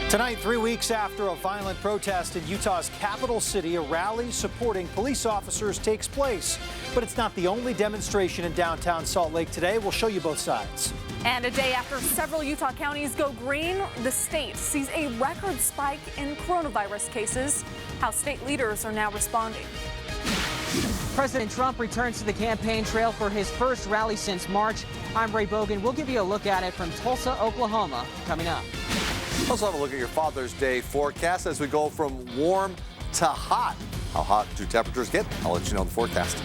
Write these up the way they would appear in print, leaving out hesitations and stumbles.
Tonight, 3 weeks after a violent protest in Utah's capital city, a rally supporting police officers takes place. But it's not the only demonstration in downtown Salt Lake today. We'll show you both sides. And a day after several Utah counties go green, the state sees a record spike in coronavirus cases. How state leaders are now responding. President Trump returns to the campaign trail for his first rally since March. I'm Ray Bogan. We'll give you a look at it from Tulsa, Oklahoma, coming up. Let's have a look at your Father's Day forecast as we go from warm to hot. How hot do temperatures get? I'll let you know in the forecast.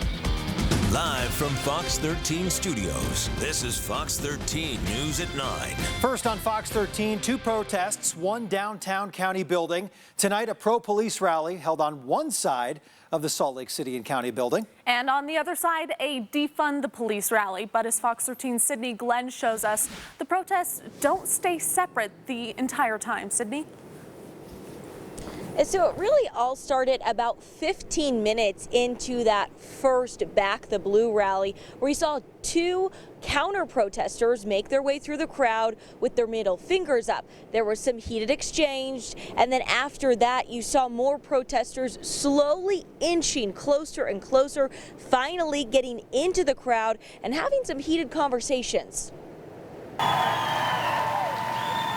Live from Fox 13 Studios, this is Fox 13 News at 9. First on Fox 13, 2 protests, one downtown county building. Tonight, a pro-police rally held on one side of the Salt Lake City and County building. And on the other side, a defund the police rally. But as Fox 13's Sydney Glenn shows us, the protests don't stay separate the entire time. Sydney? And so it really all started about 15 minutes into that first Back the Blue rally, where you saw 2 counter-protesters make their way through the crowd with their middle fingers up. There was some heated exchange, and then after that you saw more protesters slowly inching closer and closer, finally getting into the crowd and having some heated conversations.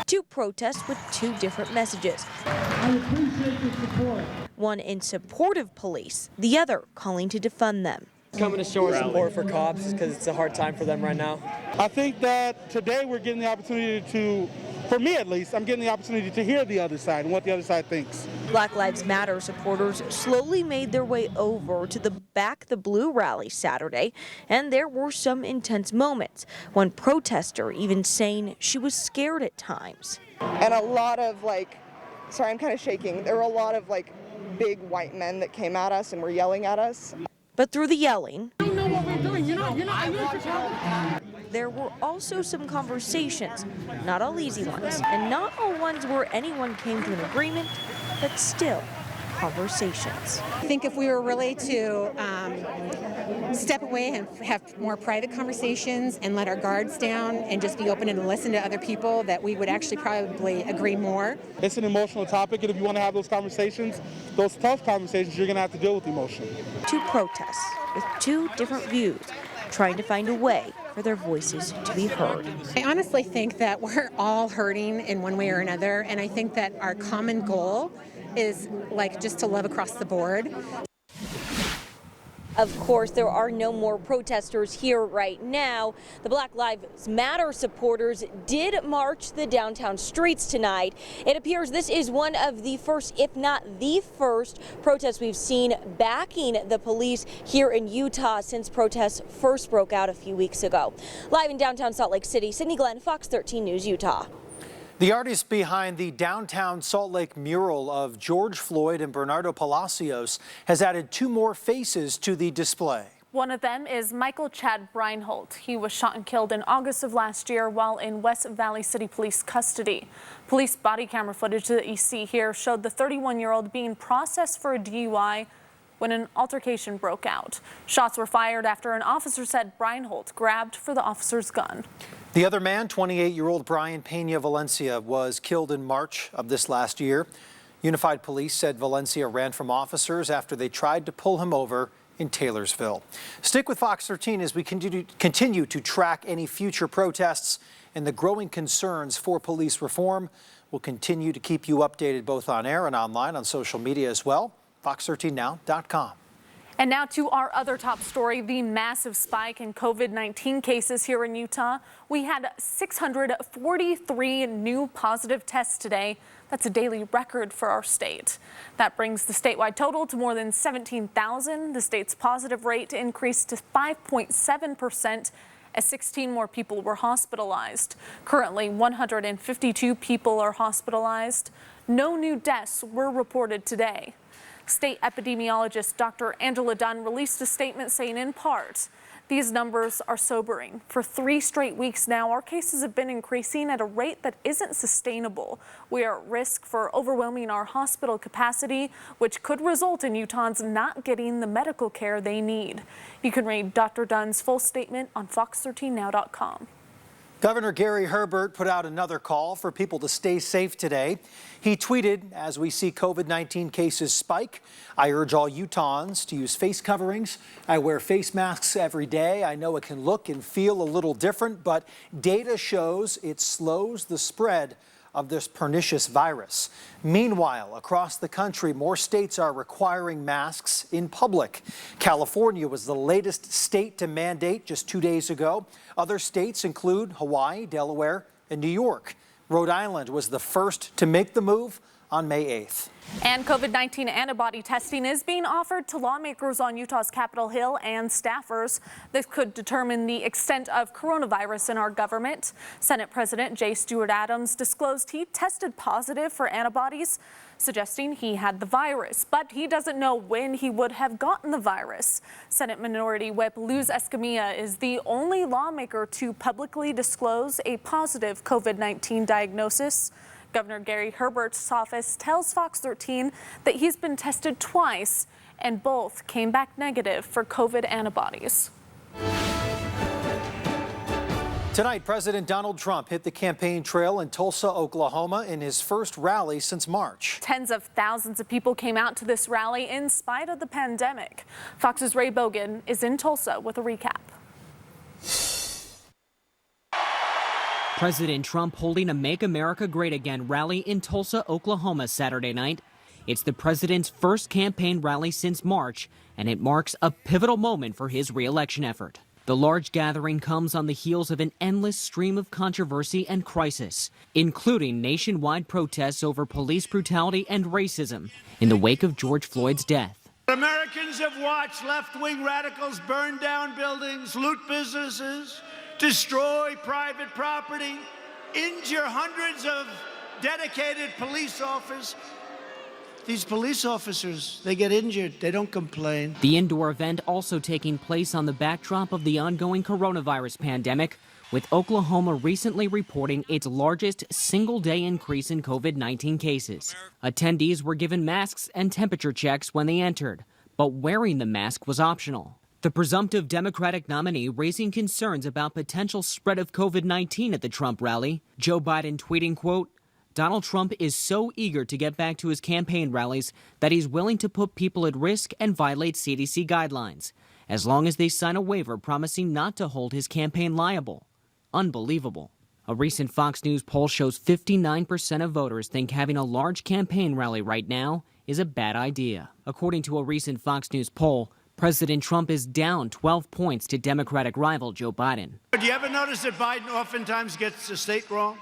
2 protests with 2 different messages. I appreciate your support. One in support of police, the other calling to defund them. Coming to show our support for cops because it's a hard time for them right now. I think that today we're getting the opportunity to, for me at least, I'm getting the opportunity to hear the other side and what the other side thinks. Black Lives Matter supporters slowly made their way over to the Back the Blue rally Saturday, and there were some intense moments. One protester even saying she was scared at times. And a lot of sorry, I'm kind of shaking. There were a lot of big white men that came at us and were yelling at us. But through the yelling, You know what we're doing. there were also some conversations, not all easy ones, and not all ones where anyone came to an agreement, but still conversations. I think if we were really to step away and have more private conversations and let our guards down and just be open and listen to other people, that we would actually probably agree more. It's an emotional topic, and if you want to have those conversations, those tough conversations, you're going to have to deal with emotion. 2 protests with 2 different views, trying to find a way for their voices to be heard. I honestly think that we're all hurting in one way or another, and I think that our common goal is just to love across the board. Of course, there are no more protesters here right now. The Black Lives Matter supporters did march the downtown streets tonight. It appears this is one of the first, if not the first, protests we've seen backing the police here in Utah since protests first broke out a few weeks ago. Live in downtown Salt Lake City, Sydney Glenn, Fox 13 News, Utah. The artist behind the downtown Salt Lake mural of George Floyd and Bernardo Palacios has added 2 more faces to the display. One of them is Michael Chad Breinholt. He was shot and killed in August of last year while in West Valley City Police custody. Police body camera footage that you see here showed the 31-year-old being processed for a DUI when an altercation broke out. Shots were fired after an officer said Breinholt grabbed for the officer's gun. The other man, 28-year-old Brian Pena Valencia, was killed in March of this last year. Unified Police said Valencia ran from officers after they tried to pull him over in Taylorsville. Stick with Fox 13 as we continue to track any future protests and the growing concerns for police reform. We'll continue to keep you updated both on air and online on social media as well. Fox13now.com. And now to our other top story, the massive spike in COVID-19 cases here in Utah. We had 643 new positive tests today. That's a daily record for our state. That brings the statewide total to more than 17,000. The state's positive rate increased to 5.7% as 16 more people were hospitalized. Currently, 152 people are hospitalized. No new deaths were reported today. State epidemiologist Dr. Angela Dunn released a statement saying, in part, these numbers are sobering. For 3 straight weeks now, our cases have been increasing at a rate that isn't sustainable. We are at risk for overwhelming our hospital capacity, which could result in Utahns not getting the medical care they need. You can read Dr. Dunn's full statement on fox13now.com. Governor Gary Herbert put out another call for people to stay safe today. He tweeted, as we see COVID-19 cases spike, I urge all Utahns to use face coverings. I wear face masks every day. I know it can look and feel a little different, but data shows it slows the spread of this pernicious virus. Meanwhile, across the country, more states are requiring masks in public. California was the latest state to mandate just 2 days ago. Other states include Hawaii, Delaware, and New York. Rhode Island was the first to make the move on May 8th. And COVID-19 antibody testing is being offered to lawmakers on Utah's Capitol Hill and staffers. This could determine the extent of coronavirus in our government. Senate President J. Stewart Adams disclosed he tested positive for antibodies, suggesting he had the virus, but he doesn't know when he would have gotten the virus. Senate Minority Whip Luz Escamilla is the only lawmaker to publicly disclose a positive COVID-19 diagnosis. Governor Gary Herbert's office tells Fox 13 that he's been tested twice and both came back negative for COVID antibodies. Tonight, President Donald Trump hit the campaign trail in Tulsa, Oklahoma in his first rally since March. Tens of thousands of people came out to this rally in spite of the pandemic. Fox's Ray Bogan is in Tulsa with a recap. President Trump holding a Make America Great Again rally in Tulsa, Oklahoma Saturday night. It's the president's first campaign rally since March, and it marks a pivotal moment for his re-election effort. The large gathering comes on the heels of an endless stream of controversy and crisis, including nationwide protests over police brutality and racism in the wake of George Floyd's death. Americans have watched left-wing radicals burn down buildings, loot businesses, destroy private property, injure hundreds of dedicated police officers. These police officers, they get injured, they don't complain. The indoor event also taking place on the backdrop of the ongoing coronavirus pandemic, with Oklahoma recently reporting its largest single-day increase in COVID-19 cases. Attendees were given masks and temperature checks when they entered, but wearing the mask was optional. The presumptive Democratic nominee raising concerns about potential spread of COVID-19 at the Trump rally. Joe Biden tweeting, quote, Donald Trump is so eager to get back to his campaign rallies that he's willing to put people at risk and violate CDC guidelines, as long as they sign a waiver promising not to hold his campaign liable. Unbelievable. A recent Fox News poll shows 59% of voters think having a large campaign rally right now is a bad idea. According to a recent Fox News poll, President Trump is down 12 points to Democratic rival Joe Biden. Do you ever notice that Biden oftentimes gets the state wrong?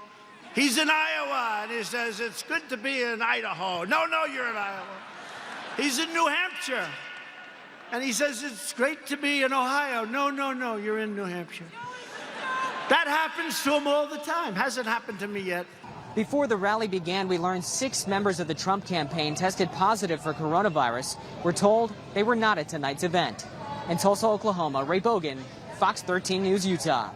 He's in Iowa, and he says, it's good to be in Idaho. No, you're in Iowa. He's in New Hampshire, and he says, it's great to be in Ohio. No, you're in New Hampshire. That happens to him all the time. Hasn't happened to me yet. Before the rally began, we learned 6 members of the Trump campaign tested positive for coronavirus. We're told they were not at tonight's event. In Tulsa, Oklahoma, Ray Bogan, Fox 13 News, Utah.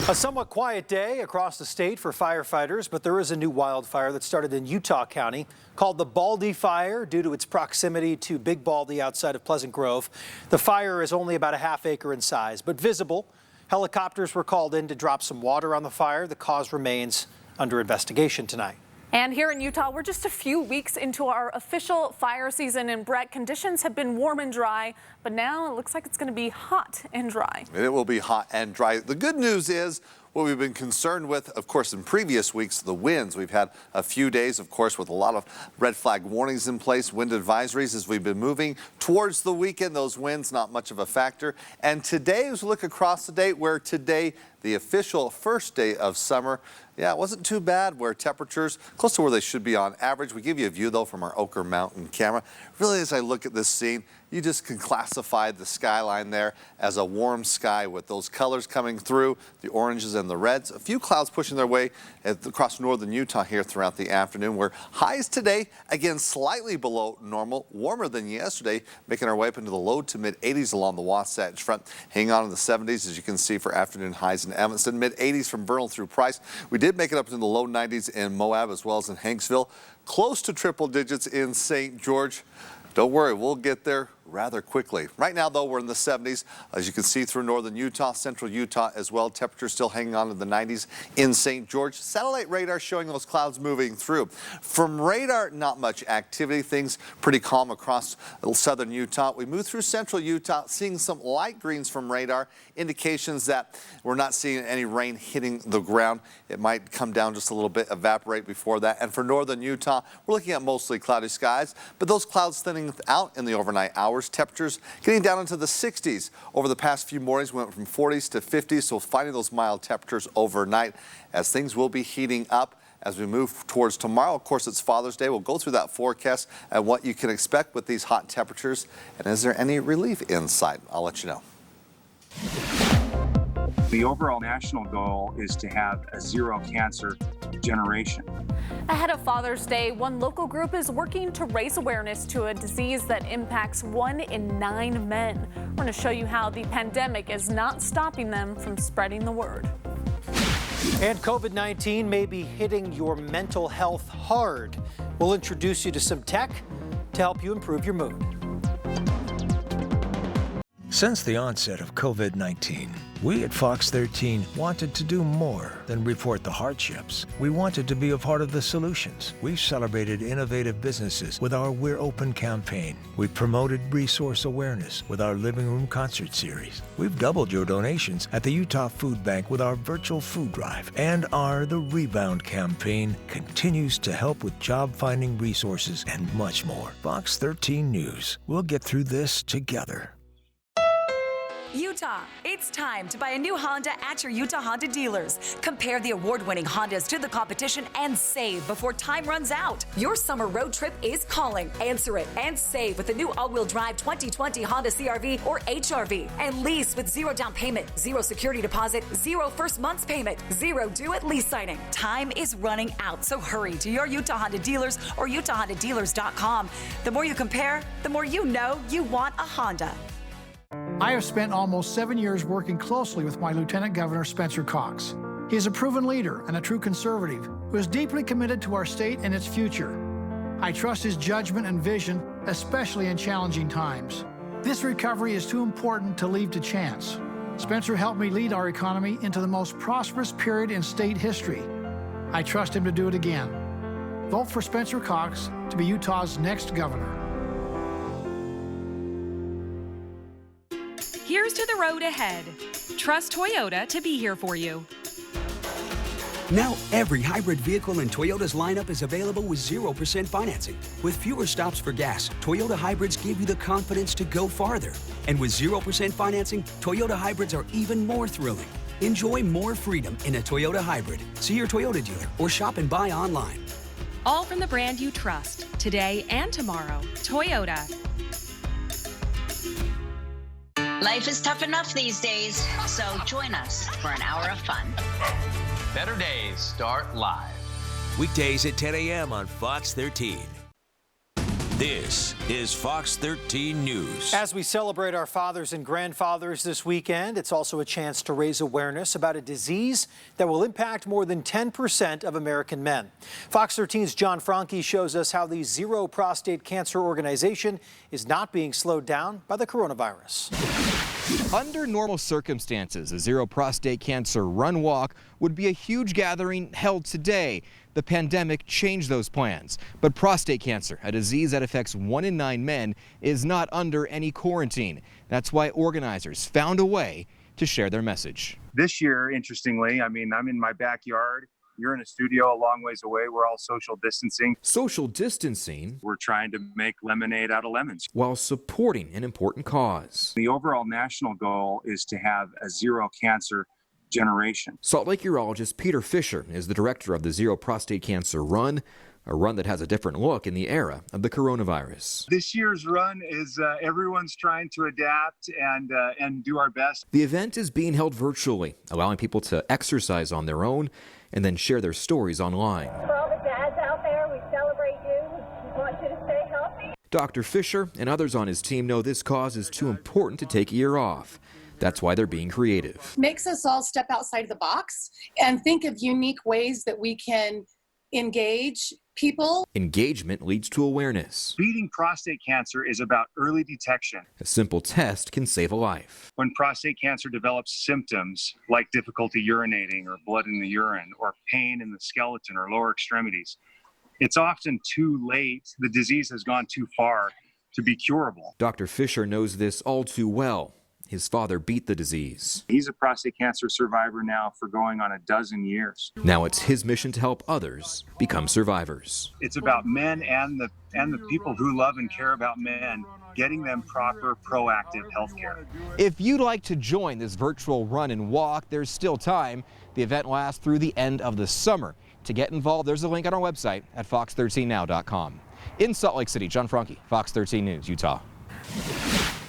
A somewhat quiet day across the state for firefighters, but there is a new wildfire that started in Utah County called the Baldy Fire due to its proximity to Big Baldy outside of Pleasant Grove. The fire is only about a half acre in size, but visible. Helicopters were called in to drop some water on the fire. The cause remains under investigation tonight. And here in Utah, we're just a few weeks into our official fire season, and Brett, conditions have been warm and dry, but now it looks like it's going to be hot and dry. It will be hot and dry. The good news is what we've been concerned with, of course, in previous weeks, the winds. We've had a few days, of course, with a lot of red flag warnings in place, wind advisories as we've been moving towards the weekend. Those winds, not much of a factor. And today, as we look across the day, where today, the official first day of summer, yeah, it wasn't too bad, where temperatures close to where they should be on average. We give you a view, though, from our Oquirrh Mountain camera. Really, as I look at this scene, you just can classify the skyline there as a warm sky with those colors coming through, the oranges and the reds. A few clouds pushing their way across northern Utah here throughout the afternoon, where highs today, again, slightly below normal, warmer than yesterday, making our way up into the low to mid-80s along the Wasatch Front. Hanging on in the 70s, as you can see, for afternoon highs in Evanston, mid-80s from Vernal through Price. We did make it up into the low 90s in Moab as well as in Hanksville. Close to triple digits in St. George. Don't worry, we'll get there rather quickly. Right now, though, we're in the 70s. As you can see through northern Utah, central Utah as well. Temperatures still hanging on to the 90s in St. George. Satellite radar showing those clouds moving through. From radar, not much activity. Things pretty calm across southern Utah. We move through central Utah, seeing some light greens from radar, indications that we're not seeing any rain hitting the ground. It might come down just a little bit, evaporate before that. And for northern Utah, we're looking at mostly cloudy skies, but those clouds thinning out in the overnight hours. Temperatures getting down into the 60s. Over the past few mornings, we went from 40s to 50s, so finding those mild temperatures overnight as things will be heating up as we move towards tomorrow. Of course, it's Father's Day. We'll go through that forecast and what you can expect with these hot temperatures. And is there any relief in sight? I'll let you know. The overall national goal is to have a zero cancer generation. Ahead of Father's Day, one local group is working to raise awareness to a disease that impacts 1 in 9 men. We're going to show you how the pandemic is not stopping them from spreading the word. And COVID-19 may be hitting your mental health hard. We'll introduce you to some tech to help you improve your mood. Since the onset of COVID-19, we at Fox 13 wanted to do more than report the hardships. We wanted to be a part of the solutions. We've celebrated innovative businesses with our We're Open campaign. We've promoted resource awareness with our Living Room Concert Series. We've doubled your donations at the Utah Food Bank with our virtual food drive. And our The Rebound campaign continues to help with job-finding resources and much more. Fox 13 News. We'll get through this together. Utah, it's time to buy a new Honda at your Utah Honda dealers. Compare the award-winning Hondas to the competition and save before time runs out. Your summer road trip is calling. Answer it and save with the new all-wheel drive 2020 Honda CR-V or HR-V. And lease with 0 down payment, 0 security deposit, 0 first month's payment, 0 due at lease signing. Time is running out, so hurry to your Utah Honda dealers or UtahHondaDealers.com. The more you compare, the more you know you want a Honda. I have spent almost 7 years working closely with my Lieutenant Governor, Spencer Cox. He is a proven leader and a true conservative who is deeply committed to our state and its future. I trust his judgment and vision, especially in challenging times. This recovery is too important to leave to chance. Spencer helped me lead our economy into the most prosperous period in state history. I trust him to do it again. Vote for Spencer Cox to be Utah's next governor. Here's to the road ahead. Trust Toyota to be here for you. Now every hybrid vehicle in Toyota's lineup is available with 0% financing. With fewer stops for gas, Toyota hybrids give you the confidence to go farther. And with 0% financing, Toyota hybrids are even more thrilling. Enjoy more freedom in a Toyota hybrid. See your Toyota dealer or shop and buy online. All from the brand you trust, today and tomorrow. Toyota. Life is tough enough these days, so join us for an hour of fun. Better days start live. Weekdays at 10 a.m. on Fox 13. This is Fox 13 News. As we celebrate our fathers and grandfathers this weekend, it's also a chance to raise awareness about a disease that will impact more than 10% of American men. Fox 13's John Franke shows us how the Zero Prostate Cancer Organization is not being slowed down by the coronavirus. Under normal circumstances, a Zero Prostate Cancer Run Walk would be a huge gathering held today. The pandemic changed those plans. But prostate cancer, a disease that affects 1 in 9 men, is not under any quarantine. That's why organizers found a way to share their message. This year, interestingly, I'm in my backyard. You're in a studio a long ways away. We're all social distancing. Social distancing? We're trying to make lemonade out of lemons. While supporting an important cause. The overall national goal is to have a zero cancer generation. Salt Lake urologist Peter Fisher is the director of the Zero Prostate Cancer Run, a run that has a different look in the era of the coronavirus. This year's run is everyone's trying to adapt and do our best. The event is being held virtually, allowing people to exercise on their own and then share their stories online. For all the dads out there, we celebrate you. We want you to stay healthy. Dr. Fisher and others on his team know this cause is too important to take a year off. That's why they're being creative. Makes us all step outside the box and think of unique ways that we can engage people. Engagement leads to awareness. Beating prostate cancer is about early detection. A simple test can save a life. When prostate cancer develops symptoms like difficulty urinating or blood in the urine or pain in the skeleton or lower extremities, it's often too late. The disease has gone too far to be curable. Dr. Fisher knows this all too well. His father beat the disease. He's a prostate cancer survivor now for going on 12 years. Now it's his mission to help others become survivors. It's about men and the people who love and care about men, getting them proper, proactive health care. If you'd like to join this virtual run and walk, there's still time. The event lasts through the end of the summer. To get involved, there's a link on our website at fox13now.com. In Salt Lake City, John Franke, Fox 13 News, Utah.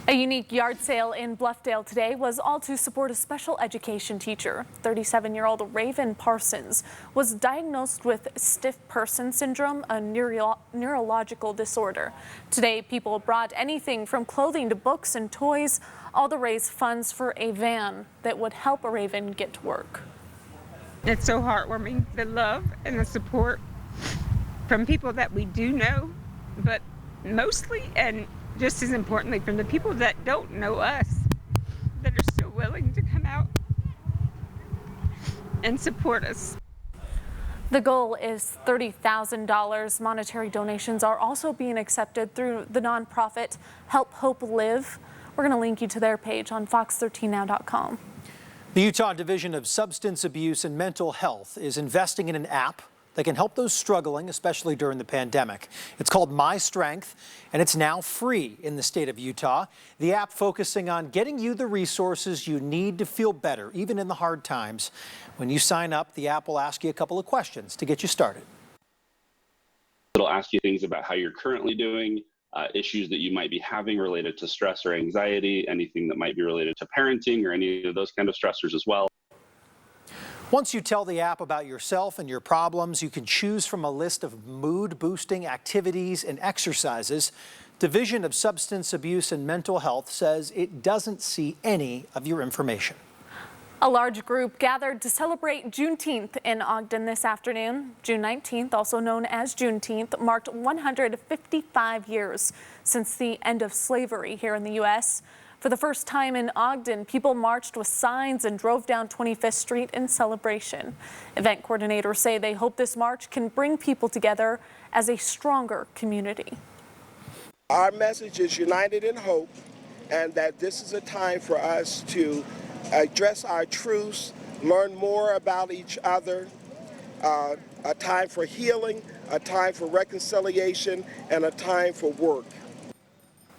A unique yard sale in Bluffdale today was all to support a special education teacher. 37-year-old Raven Parsons was diagnosed with stiff person syndrome, a neurological disorder. Today, people brought anything from clothing to books and toys, all to raise funds for a van that would help Raven get to work. It's so heartwarming, the love and the support from people that we do know, but mostly and just as importantly from the people that don't know us, that are still willing to come out and support us. The goal is $30,000. Monetary donations are also being accepted through the nonprofit Help Hope Live. We're going to link you to their page on fox13now.com. The Utah Division of Substance Abuse and Mental Health is investing in an app that can help those struggling, especially during the pandemic. It's called My Strength, and it's now free in the state of Utah. The app focusing on getting you the resources you need to feel better, even in the hard times. When you sign up, the app will ask you a couple of questions to get you started. It'll ask you things about how you're currently doing, issues that you might be having related to stress or anxiety, anything that might be related to parenting or any of those kind of stressors as well. Once you tell the app about yourself and your problems, you can choose from a list of mood-boosting activities and exercises. Division of Substance Abuse and Mental Health says it doesn't see any of your information. A large group gathered to celebrate Juneteenth in Ogden this afternoon. June 19th, also known as Juneteenth, marked 155 years since the end of slavery here in the U.S. For the first time in Ogden, people marched with signs and drove down 25th Street in celebration. Event coordinators say they hope this march can bring people together as a stronger community. Our message is united in hope, and that this is a time for us to address our truths, learn more about each other, a time for healing, a time for reconciliation, and a time for work.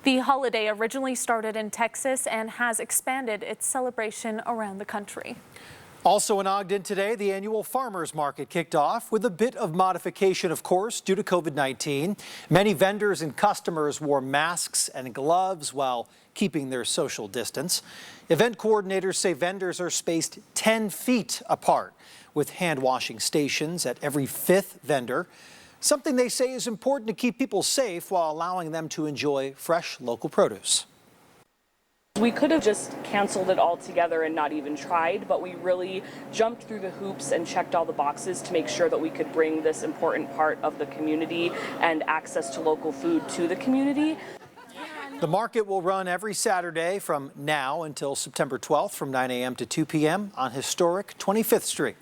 The holiday originally started in Texas and has expanded its celebration around the country. Also in Ogden today, the annual farmers market kicked off with a bit of modification, of course, due to COVID-19. Many vendors and customers wore masks and gloves while keeping their social distance. Event coordinators say vendors are spaced 10 feet apart with hand washing stations at every 5th vendor. Something they say is important to keep people safe while allowing them to enjoy fresh local produce. We could have just canceled it altogether and not even tried, but we really jumped through the hoops and checked all the boxes to make sure that we could bring this important part of the community and access to local food to the community. The market will run every Saturday from now until September 12th from 9 a.m. to 2 p.m. on historic 25th Street.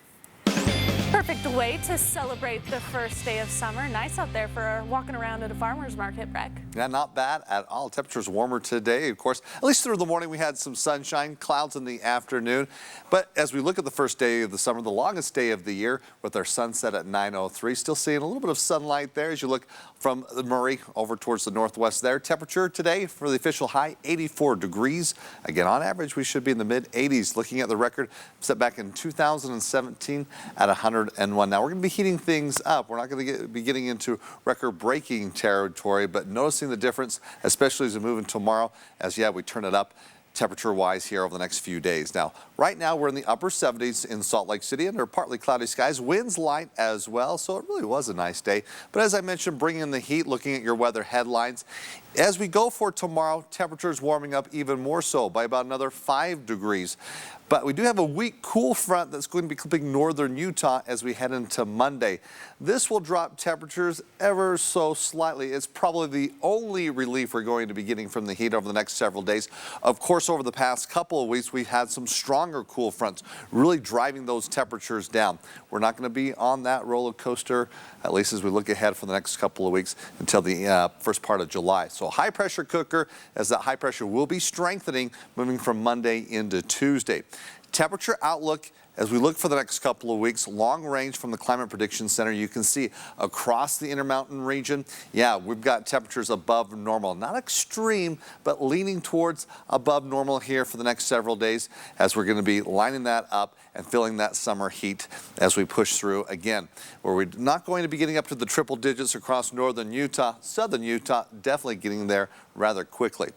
Perfect way to celebrate the first day of summer. Nice out there for walking around at a farmer's market, Breck. Yeah, not bad at all. Temperatures warmer today, of course. At least through the morning we had some sunshine, clouds in the afternoon. But as we look at the first day of the summer, the longest day of the year with our sunset at 9:03, still seeing a little bit of sunlight there as you look from Murray over towards the northwest there. Temperature today for the official high, 84 degrees. Again, on average, we should be in the mid-80s. Looking at the record set back in 2017 at 101. Now, we're going to be heating things up. We're not going to be getting into record-breaking territory, but noticing the difference, especially as we move into tomorrow, as, we turn it up temperature-wise here over the next few days. Now, right now, we're in the upper 70s in Salt Lake City under partly cloudy skies. Winds light as well, so it really was a nice day. But as I mentioned, bringing in the heat, looking at your weather headlines, as we go for tomorrow, temperatures warming up even more so by about another 5 degrees. But we do have a weak cool front that's going to be clipping northern Utah as we head into Monday. This will drop temperatures ever so slightly. It's probably the only relief we're going to be getting from the heat over the next several days. Of course, over the past couple of weeks, we've had some stronger cool fronts really driving those temperatures down. We're not going to be on that roller coaster, at least as we look ahead for the next couple of weeks until the first part of July. So high pressure cooker, as that high pressure will be strengthening moving from Monday into Tuesday. Temperature outlook as we look for the next couple of weeks, long range from the Climate Prediction Center, you can see across the Intermountain region, yeah, we've got temperatures above normal. Not extreme, but leaning towards above normal here for the next several days as we're going to be lining that up and feeling that summer heat as we push through again. Where we're not going to be getting up to the triple digits across northern Utah, southern Utah, definitely getting there rather quickly.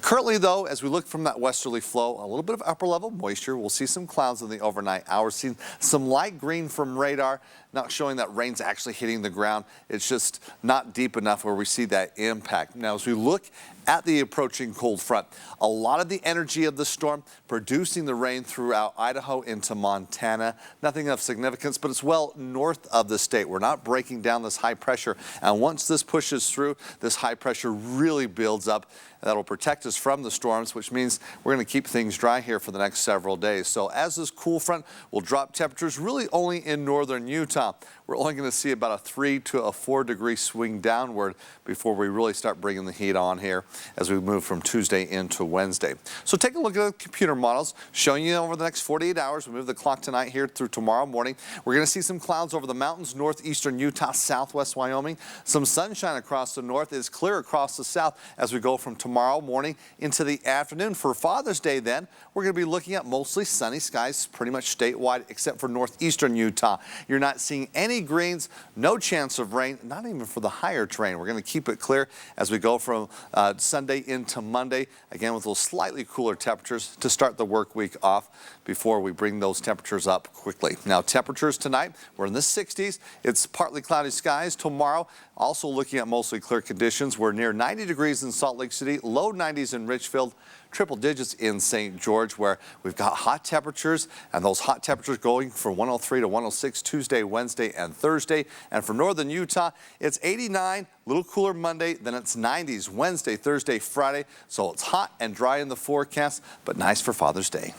Currently, though, as we look from that westerly flow, a little bit of upper level moisture. We'll see some clouds in the overnight hours, seeing some light green from radar, not showing that rain's actually hitting the ground. It's just not deep enough where we see that impact. Now, as we look at the approaching cold front, a lot of the energy of the storm producing the rain throughout Idaho into Montana. Nothing of significance, but it's well north of the state. We're not breaking down this high pressure. And once this pushes through, this high pressure really builds up. That'll protect us from the storms, which means we're going to keep things dry here for the next several days. So as this cool front will drop temperatures really only in northern Utah, we're only going to see about a 3 to a 4 degree swing downward before we really start bringing the heat on here as we move from Tuesday into Wednesday. So take a look at the computer models showing you over the next 48 hours. We move the clock tonight here through tomorrow morning. We're going to see some clouds over the mountains, northeastern Utah, southwest Wyoming. Some sunshine across the north. It's clear across the south as we go from tomorrow morning into the afternoon. For Father's Day then, we're going to be looking at mostly sunny skies pretty much statewide except for northeastern Utah. You're not seeing any greens, no chance of rain, not even for the higher terrain. We're going to keep it clear as we go from Sunday into Monday, again with those slightly cooler temperatures to start the work week off before we bring those temperatures up quickly. Now temperatures tonight, we're in the 60s. It's partly cloudy skies. Tomorrow, also looking at mostly clear conditions. We're near 90 degrees in Salt Lake City, low 90s in Richfield, triple digits in St. George, where we've got hot temperatures, and those hot temperatures going from 103 to 106 Tuesday, Wednesday, and Thursday. And for northern Utah, it's 89, a little cooler Monday, then it's 90s Wednesday, Thursday, Friday. So it's hot and dry in the forecast, but nice for Father's Day.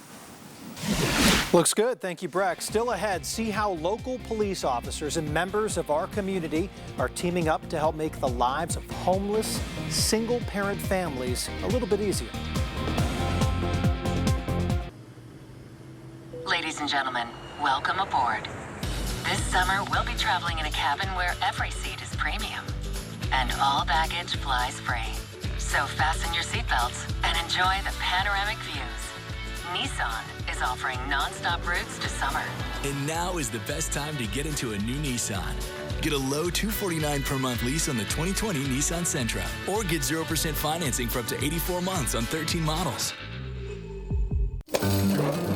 Looks good. Thank you, Breck. Still ahead, see how local police officers and members of our community are teaming up to help make the lives of homeless, single-parent families a little bit easier. Ladies and gentlemen, welcome aboard. This summer, we'll be traveling in a cabin where every seat is premium and all baggage flies free. So fasten your seatbelts and enjoy the panoramic views. Nissan is offering non-stop routes to summer. And now is the best time to get into a new Nissan. Get a low $249 per month lease on the 2020 Nissan Sentra, or get 0% financing for up to 84 months on 13 models.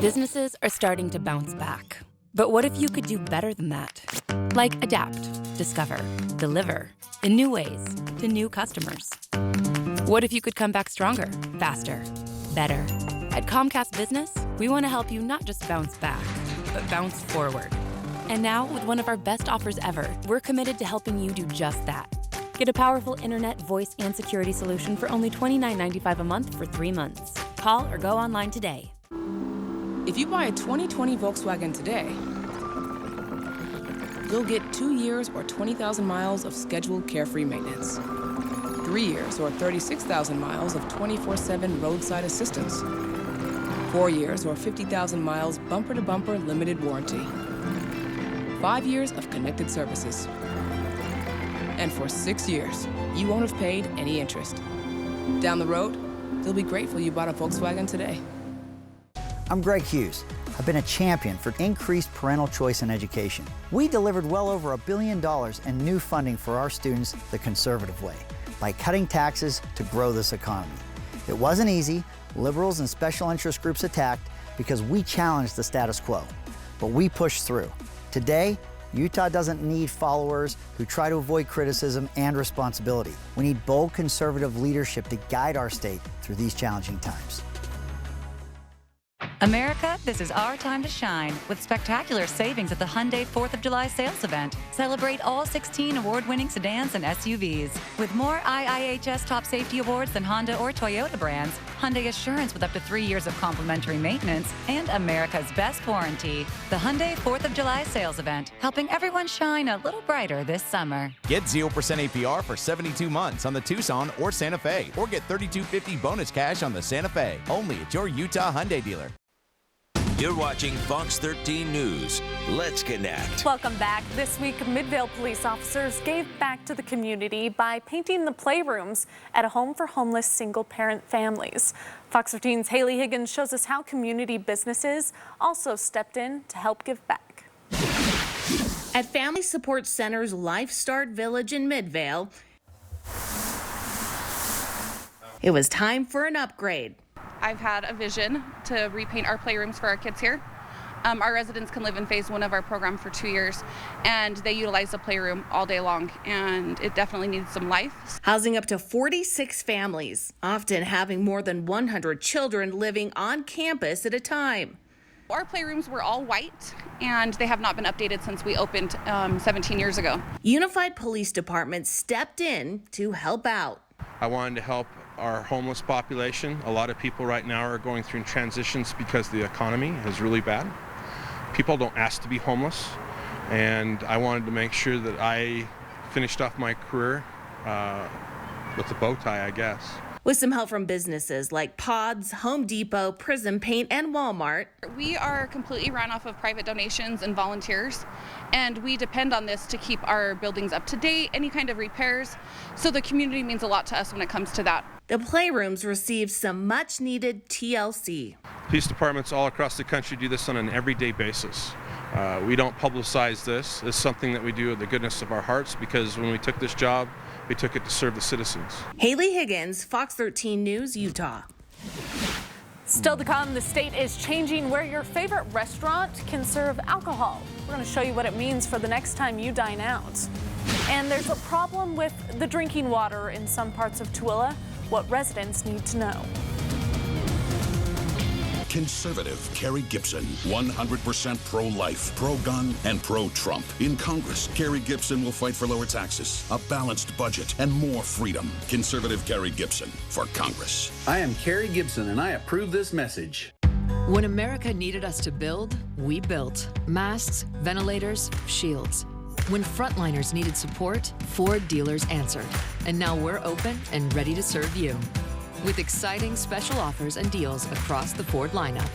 Businesses are starting to bounce back. But what if you could do better than that? Like adapt, discover, deliver in new ways to new customers. What if you could come back stronger, faster, better? At Comcast Business, we want to help you not just bounce back, but bounce forward. And now, with one of our best offers ever, we're committed to helping you do just that. Get a powerful internet, voice, and security solution for only $29.95 a month for 3 months. Call or go online today. If you buy a 2020 Volkswagen today, you'll get 2 years or 20,000 miles of scheduled carefree maintenance, 3 years or 36,000 miles of 24/7 roadside assistance, 4 years or 50,000 miles bumper-to-bumper limited warranty, 5 years of connected services. And for 6 years, you won't have paid any interest. Down the road, they'll be grateful you bought a Volkswagen today. I'm Greg Hughes. I've been a champion for increased parental choice in education. We delivered well over $1 billion in new funding for our students the conservative way, by cutting taxes to grow this economy. It wasn't easy. Liberals and special interest groups attacked because we challenged the status quo, but we pushed through. Today, Utah doesn't need followers who try to avoid criticism and responsibility. We need bold conservative leadership to guide our state through these challenging times. America, this is our time to shine with spectacular savings at the Hyundai 4th of July sales event. Celebrate all 16 award-winning sedans and SUVs. With more IIHS top safety awards than Honda or Toyota brands, Hyundai Assurance with up to 3 years of complimentary maintenance, and America's best warranty. The Hyundai 4th of July sales event, helping everyone shine a little brighter this summer. Get 0% APR for 72 months on the Tucson or Santa Fe, or get $3,250 bonus cash on the Santa Fe, only at your Utah Hyundai dealer. You're watching Fox 13 News. Let's connect. Welcome back. This week, Midvale police officers gave back to the community by painting the playrooms at a home for homeless single-parent families. Fox 13's Haley Higgins shows us how community businesses also stepped in to help give back. At Family Support Center's Life Start Village in Midvale, it was time for an upgrade. I've had a vision to repaint our playrooms for our kids here. Our residents can live in phase 1 of our program for 2 years, and they utilize the playroom all day long, and it definitely needs some life. Housing up to 46 families, often having more than 100 children living on campus at a time. Our playrooms were all white, and they have not been updated since we opened 17 years ago. Unified Police Department stepped in to help out. I wanted to help our homeless population. A lot of people right now are going through transitions because the economy is really bad. People don't ask to be homeless, and I wanted to make sure that I finished off my career with a bow tie, I guess. With some help from businesses like Pods, Home Depot, Prism Paint, and Walmart. We are completely run off of private donations and volunteers, and we depend on this to keep our buildings up to date, any kind of repairs. So the community means a lot to us when it comes to that. The playrooms received some much-needed TLC. Police departments all across the country do this on an everyday basis. We don't publicize this. It's something that we do with the goodness of our hearts, because when we took this job, we took it to serve the citizens. Haley Higgins, Fox 13 News, Utah. Still to come, the state is changing where your favorite restaurant can serve alcohol. We're going to show you what it means for the next time you dine out. And there's a problem with the drinking water in some parts of Tooele, what residents need to know. Conservative Carrie Gibson, 100% pro-life, pro-gun, and pro-Trump. In Congress, Carrie Gibson will fight for lower taxes, a balanced budget, and more freedom. Conservative Carrie Gibson for Congress. I am Carrie Gibson, and I approve this message. When America needed us to build, we built. Masks, ventilators, shields. When frontliners needed support, Ford dealers answered. And now we're open and ready to serve you, with exciting special offers and deals across the Ford lineup.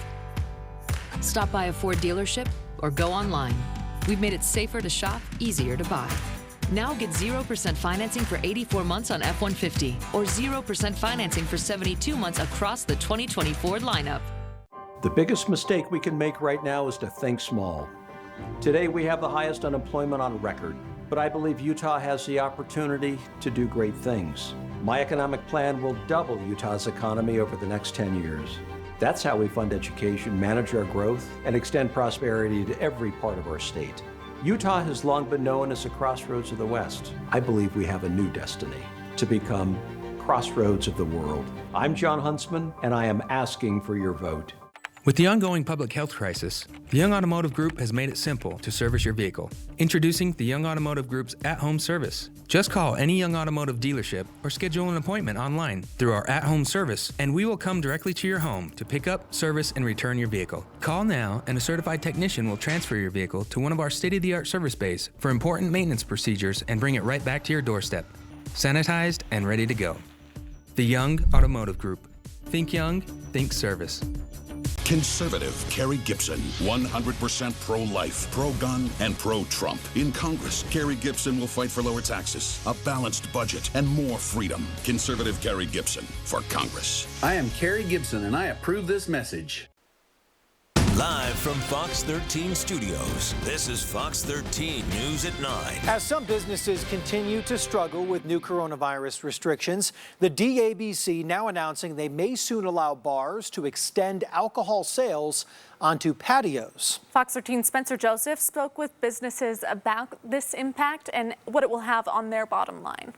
Stop by a Ford dealership or go online. We've made it safer to shop, easier to buy. Now get 0% financing for 84 months on F-150 or 0% financing for 72 months across the 2020 Ford lineup. The biggest mistake we can make right now is to think small. Today we have the highest unemployment on record, but I believe Utah has the opportunity to do great things. My economic plan will double Utah's economy over the next 10 years. That's how we fund education, manage our growth, and extend prosperity to every part of our state. Utah has long been known as the crossroads of the West. I believe we have a new destiny, to become crossroads of the world. I'm John Huntsman, and I am asking for your vote. With the ongoing public health crisis, the Young Automotive Group has made it simple to service your vehicle. Introducing the Young Automotive Group's at-home service. Just call any Young Automotive dealership or schedule an appointment online through our at-home service, and we will come directly to your home to pick up, service, and return your vehicle. Call now, and a certified technician will transfer your vehicle to one of our state-of-the-art service bays for important maintenance procedures and bring it right back to your doorstep, sanitized and ready to go. The Young Automotive Group. Think young, think service. Conservative Carrie Gibson, 100% pro-life, pro-gun, and pro-Trump. In Congress, Carrie Gibson will fight for lower taxes, a balanced budget, and more freedom. Conservative Carrie Gibson for Congress. I am Carrie Gibson, and I approve this message. Live from Fox 13 Studios, this is Fox 13 News at 9. As some businesses continue to struggle with new coronavirus restrictions, the DABC now announcing they may soon allow bars to extend alcohol sales onto patios. Fox 13's Spencer Joseph spoke with businesses about this impact and what it will have on their bottom line.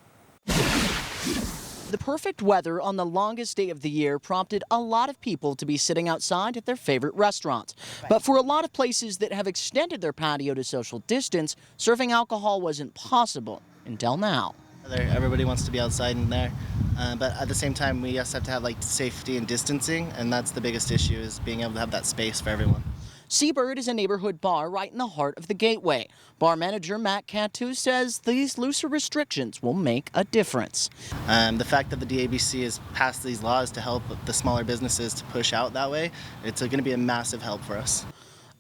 The perfect weather on the longest day of the year prompted a lot of people to be sitting outside at their favorite restaurants. But for a lot of places that have extended their patio to social distance, serving alcohol wasn't possible until now. Everybody wants to be outside in there, but at the same time, we also have to have like safety and distancing, and that's the biggest issue, is being able to have that space for everyone. Seabird is a neighborhood bar right in the heart of the Gateway. Bar manager Matt Cantu says these looser restrictions will make a difference. The fact that the DABC has passed these laws to help the smaller businesses to push out that way, it's going to be a massive help for us.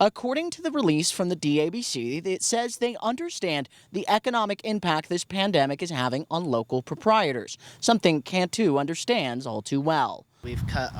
According to the release from the DABC, it says they understand the economic impact this pandemic is having on local proprietors, something Cantu understands all too well. We've cut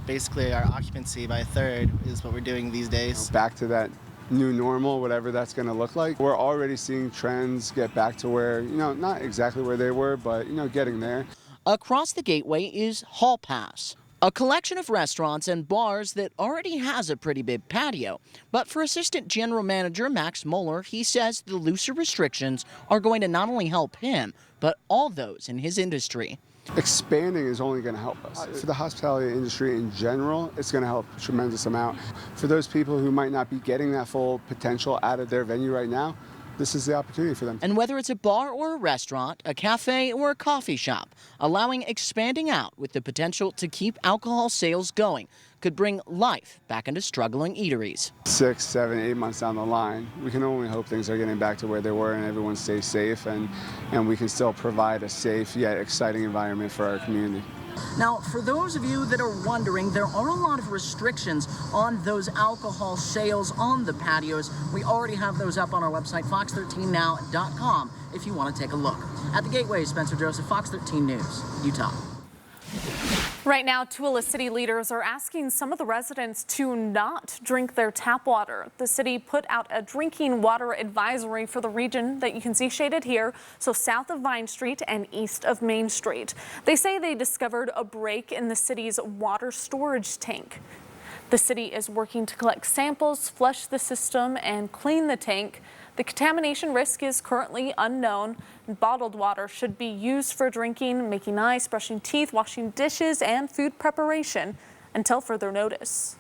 basically our occupancy by a third is what we're doing these days. Back to that new normal, whatever that's going to look like. We're already seeing trends get back to where, not exactly where they were, but, getting there. Across the Gateway is Hall Pass, a collection of restaurants and bars that already has a pretty big patio. But for Assistant General Manager Max Moeller, he says the looser restrictions are going to not only help him, but all those in his industry. Expanding is only going to help us. For the hospitality industry in general, it's going to help a tremendous amount. For those people who might not be getting that full potential out of their venue right now, this is the opportunity for them. And whether it's a bar or a restaurant, a cafe or a coffee shop, allowing expanding out with the potential to keep alcohol sales going could bring life back into struggling eateries. 6, 7, 8 months down the line, we can only hope things are getting back to where they were and everyone stays safe and we can still provide a safe yet exciting environment for our community. Now, for those of you that are wondering, there are a lot of restrictions on those alcohol sales on the patios. We already have those up on our website, fox13now.com, if you want to take a look. At the Gateway, Spencer Joseph, Fox 13 News, Utah. Right now, Tooele City leaders are asking some of the residents to not drink their tap water. The city put out a drinking water advisory for the region that you can see shaded here, so south of Vine Street and east of Main Street. They say they discovered a break in the city's water storage tank. The city is working to collect samples, flush the system, and clean the tank. The contamination risk is currently unknown. Bottled water should be used for drinking, making ice, brushing teeth, washing dishes, and food preparation until further notice.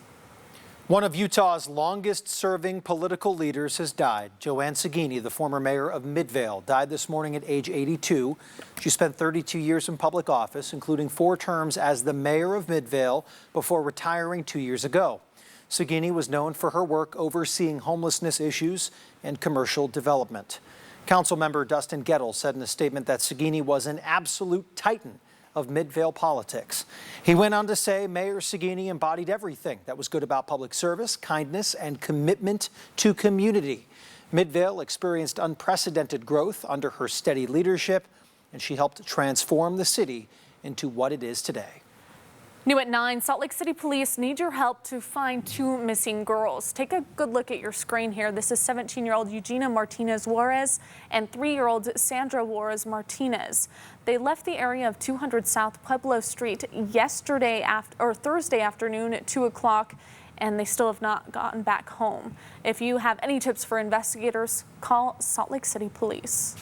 One of Utah's longest-serving political leaders has died. Joanne Sagini, the former mayor of Midvale, died this morning at age 82. She spent 32 years in public office, including 4 terms as the mayor of Midvale before retiring 2 years ago. Sagini was known for her work overseeing homelessness issues and commercial development. Councilmember Dustin Gettle said in a statement that Sagini was an absolute titan of Midvale politics. He went on to say Mayor Sagini embodied everything that was good about public service, kindness, and commitment to community. Midvale experienced unprecedented growth under her steady leadership, and she helped transform the city into what it is today. New at 9, Salt Lake City Police need your help to find 2 missing girls. Take a good look at your screen here. This is 17-year-old Eugenia Martinez Juarez and 3-year-old Sandra Juarez Martinez. They left the area of 200 South Pueblo Street Thursday afternoon at 2 o'clock, and they still have not gotten back home. If you have any tips for investigators, call Salt Lake City Police.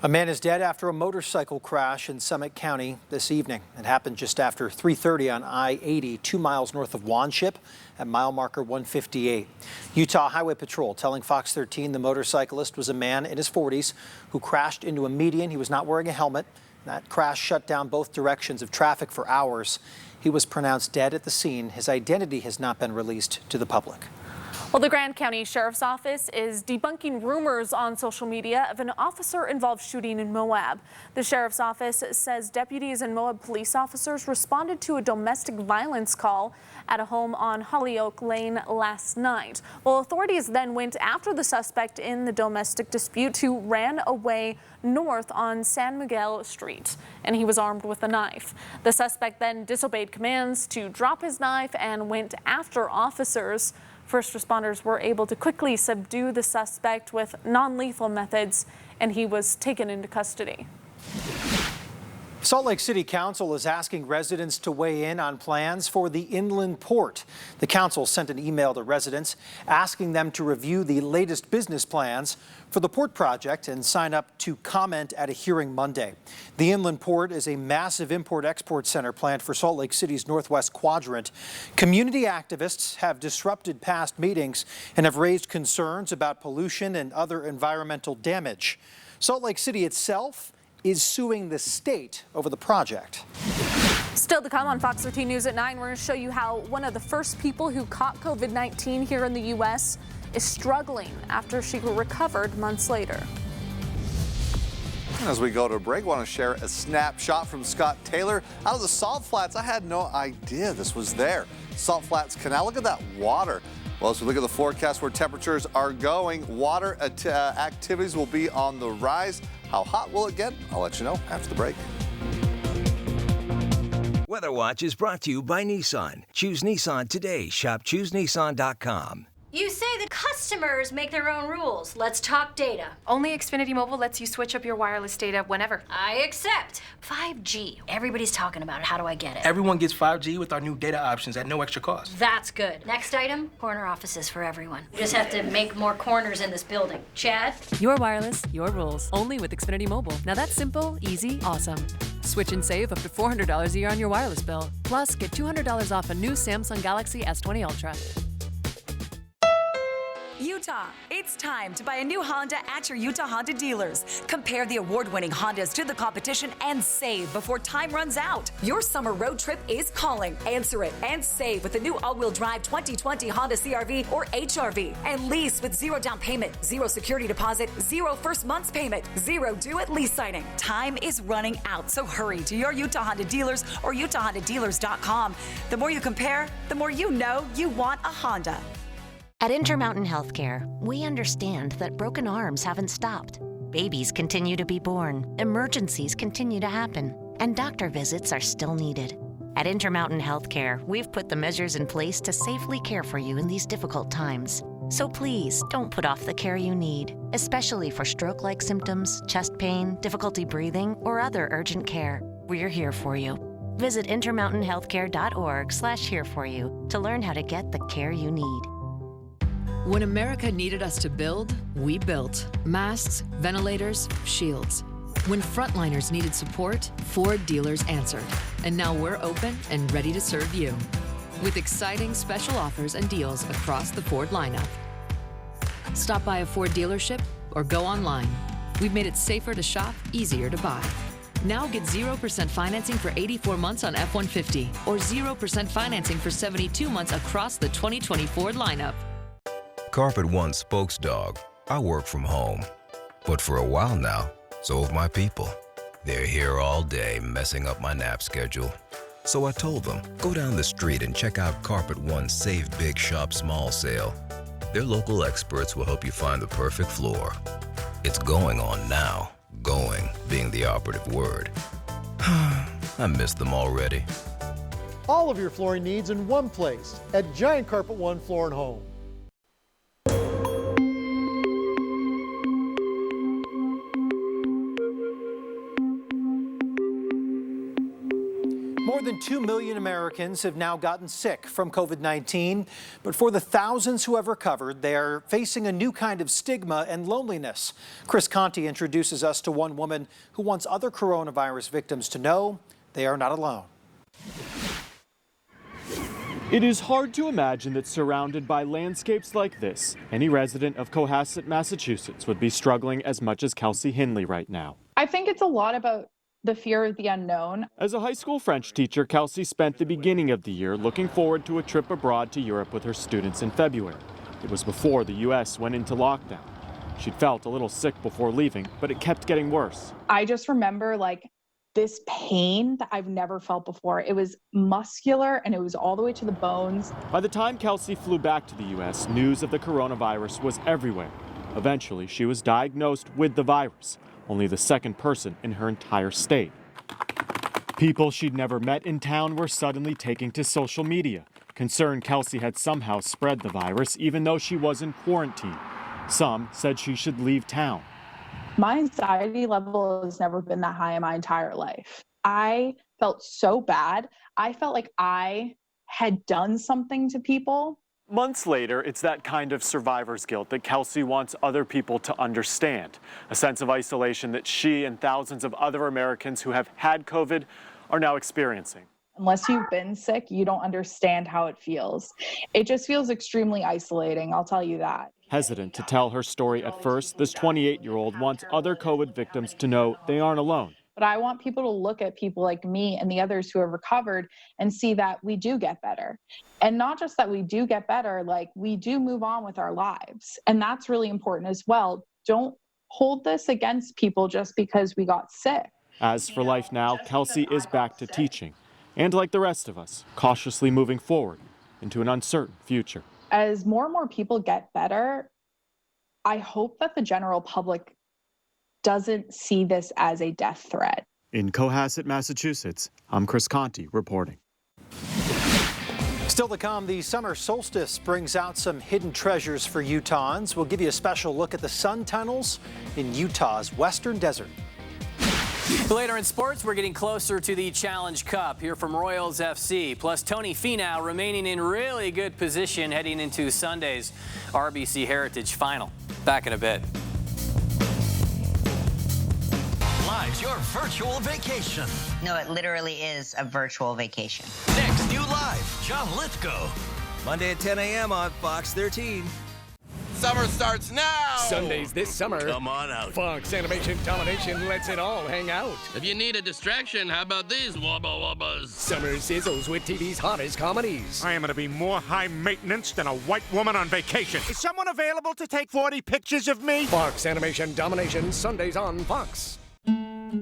A man is dead after a motorcycle crash in Summit County this evening. It happened just after 3:30 on I-80, 2 miles north of Wanship at mile marker 158. Utah Highway Patrol telling Fox 13 the motorcyclist was a man in his 40s who crashed into a median. He was not wearing a helmet. That crash shut down both directions of traffic for hours. He was pronounced dead at the scene. His identity has not been released to the public. Well, the Grand County Sheriff's Office is debunking rumors on social media of an officer-involved shooting in Moab. The Sheriff's Office says deputies and Moab police officers responded to a domestic violence call at a home on Hollyoak Lane last night. Well, authorities then went after the suspect in the domestic dispute who ran away north on San Miguel Street, and he was armed with a knife. The suspect then disobeyed commands to drop his knife and went after officers. First responders were able to quickly subdue the suspect with non-lethal methods, and he was taken into custody. Salt Lake City Council is asking residents to weigh in on plans for the inland port. The council sent an email to residents asking them to review the latest business plans for the port project and sign up to comment at a hearing Monday. The inland port is a massive import-export center planned for Salt Lake City's northwest quadrant. Community activists have disrupted past meetings and have raised concerns about pollution and other environmental damage. Salt Lake City itself is suing the state over the project. Still to come on Fox 13 News at 9, we're going to show you how one of the first people who caught COVID-19 here in the U.S. is struggling after she recovered months later. As we go to a break, I want to share a snapshot from Scott Taylor out of the Salt Flats. I had no idea this was there. Salt Flats Canal, look at that water. Well, as we look at the forecast where temperatures are going, water activities will be on the rise. How hot will it get? I'll let you know after the break. Weather Watch is brought to you by Nissan. Choose Nissan today. Shop ChooseNissan.com. You say the customers make their own rules. Let's talk data. Only Xfinity Mobile lets you switch up your wireless data whenever. I accept. 5G. Everybody's talking about it. How do I get it? Everyone gets 5G with our new data options at no extra cost. That's good. Next item, corner offices for everyone. You just have to make more corners in this building. Chad? Your wireless, your rules. Only with Xfinity Mobile. Now that's simple, easy, awesome. Switch and save up to $400 a year on your wireless bill. Plus, get $200 off a new Samsung Galaxy S20 Ultra. Utah, it's time to buy a new Honda at your Utah Honda dealers. Compare the award-winning Hondas to the competition and save before time runs out. Your summer road trip is calling. Answer it and save with the new all-wheel drive 2020 Honda CR-V or HR-V. And lease with 0 down payment, 0 security deposit, 0 first month's payment, 0 due at lease signing. Time is running out, so hurry to your Utah Honda dealers or UtahHondaDealers.com. The more you compare, the more you know you want a Honda. At Intermountain Healthcare, we understand that broken arms haven't stopped. Babies continue to be born, emergencies continue to happen, and doctor visits are still needed. At Intermountain Healthcare, we've put the measures in place to safely care for you in these difficult times. So please don't put off the care you need, especially for stroke-like symptoms, chest pain, difficulty breathing, or other urgent care. We're here for you. Visit intermountainhealthcare.org/here4you to learn how to get the care you need. When America needed us to build, we built. Masks, ventilators, shields. When frontliners needed support, Ford dealers answered. And now we're open and ready to serve you. With exciting special offers and deals across the Ford lineup. Stop by a Ford dealership or go online. We've made it safer to shop, easier to buy. Now get 0% financing for 84 months on F-150 or 0% financing for 72 months across the 2020 Ford lineup. Carpet One spokes dog. I work from home. But for a while now, so have my people. They're here all day messing up my nap schedule. So I told them, go down the street and check out Carpet One's Save Big Shop Small sale. Their local experts will help you find the perfect floor. It's going on now. Going being the operative word. I miss them already. All of your flooring needs in one place at Giant Carpet One Floor and Home. More than 2 million Americans have now gotten sick from COVID-19, but for the thousands who have recovered, they are facing a new kind of stigma and loneliness. Chris Conti introduces us to one woman who wants other coronavirus victims to know they are not alone. It is hard to imagine that surrounded by landscapes like this, any resident of Cohasset, Massachusetts would be struggling as much as Kelsey Hinley right now. I think it's a lot about the fear of the unknown. As a high school French teacher, Kelsey spent the beginning of the year looking forward to a trip abroad to Europe with her students in February. It was before the U.S. went into lockdown. She'd felt a little sick before leaving, but it kept getting worse. I just remember this pain that I've never felt before. It was muscular and it was all the way to the bones. By the time Kelsey flew back to the U.S., news of the coronavirus was everywhere. Eventually, she was diagnosed with the virus, only the second person in her entire state. People she'd never met in town were suddenly taking to social media, concerned Kelsey had somehow spread the virus even though she was in quarantine. Some said she should leave town. My anxiety level has never been that high in my entire life. I felt so bad. I felt like I had done something to people. Months later, it's that kind of survivor's guilt that Kelsey wants other people to understand. A sense of isolation that she and thousands of other Americans who have had COVID are now experiencing. Unless you've been sick, you don't understand how it feels. It just feels extremely isolating, I'll tell you that. Hesitant to tell her story at first, this 28-year-old wants other COVID victims to know they aren't alone. But I want people to look at people like me and the others who have recovered and see that we do get better. And not just that we do get better, like we do move on with our lives. And that's really important as well. Don't hold this against people just because we got sick. As for life now, Kelsey is back to teaching. And like the rest of us, cautiously moving forward into an uncertain future. As more and more people get better, I hope that the general public doesn't see this as a death threat. In Cohasset, Massachusetts, I'm Chris Conti reporting. Still to come, the summer solstice brings out some hidden treasures for Utahns. We'll give you a special look at the sun tunnels in Utah's western desert. Later in sports, we're getting closer to the Challenge Cup. Here from Royals FC. Plus, Tony Finau remaining in really good position heading into Sunday's RBC Heritage Final. Back in a bit. Live's your virtual vacation. No, it literally is a virtual vacation. Next, new live, John Lithgow. Monday at 10 a.m. on Fox 13. Summer starts now! Sundays this summer. Come on out. Fox Animation Domination lets it all hang out. If you need a distraction, how about these wubba wubbas? Summer sizzles with TV's hottest comedies. I am going to be more high maintenance than a white woman on vacation. Is someone available to take 40 pictures of me? Fox Animation Domination, Sundays on Fox.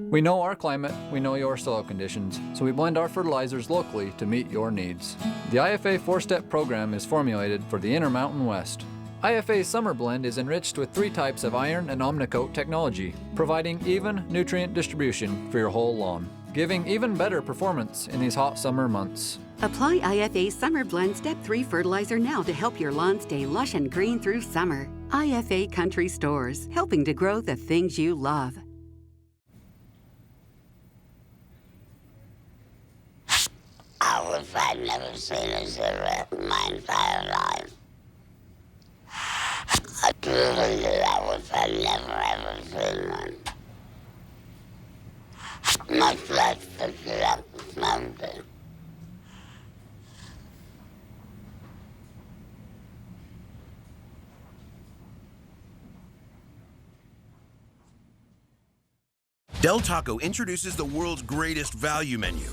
We know our climate, we know your soil conditions, so we blend our fertilizers locally to meet your needs. The IFA 4-step program is formulated for the Intermountain West. IFA's Summer Blend is enriched with 3 types of iron and Omnicote technology, providing even nutrient distribution for your whole lawn, giving even better performance in these hot summer months. Apply IFA Summer Blend Step 3 fertilizer now to help your lawn stay lush and green through summer. IFA Country Stores, helping to grow the things you love. I wish I'd never seen a cigarette in my entire life. I truly did. I wish I'd never ever seen one. Much less picked it up and smoked it. Del Taco introduces the world's greatest value menu